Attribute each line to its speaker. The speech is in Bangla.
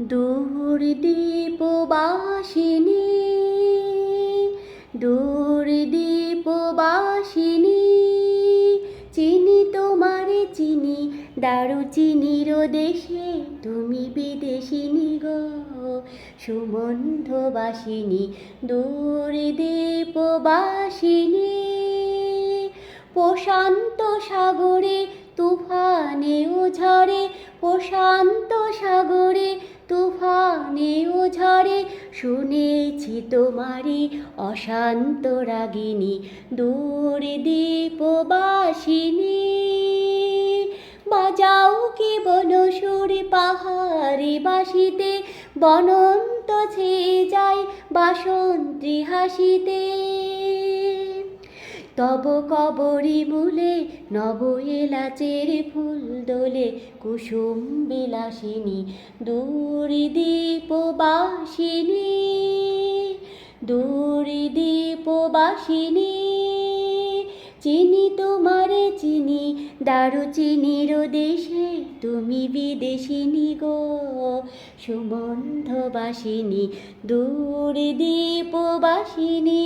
Speaker 1: দূর দীপবাসিনী, দূর দীপবাসিনী, চিনি তোমারে চিনি, দারুচিনির দেশে তুমি বিদেশিনী গো। সুমন্ধবাসিনী, দূর দীপবাসিনী, প্রশান্ত সাগরে তুফানে ও ঝড়ে, প্রশান্ত সাগরে তুফানে ও ঝড়ে, শুনেছি তোমারি অশান্ত রাগিনী, দূর দীপবাসিনী। বাজাও কি বনসুর পাহাড়ে বাসিতে, বনন্ত ছেয়ে যায় বাসন্তী হাসিতে। তব কবরী মূলে নব এলাচের ফুল দোলে, কুসুম বিলাসিনী, দূর দীপবাসিনী, দূর দীপবাসিনী। চিনি তোমারে চিনি, দারুচিনির দেশে তুমি বিদেশিনী গো। সুমন্ধবাসিনী, দূর দীপবাসিনী।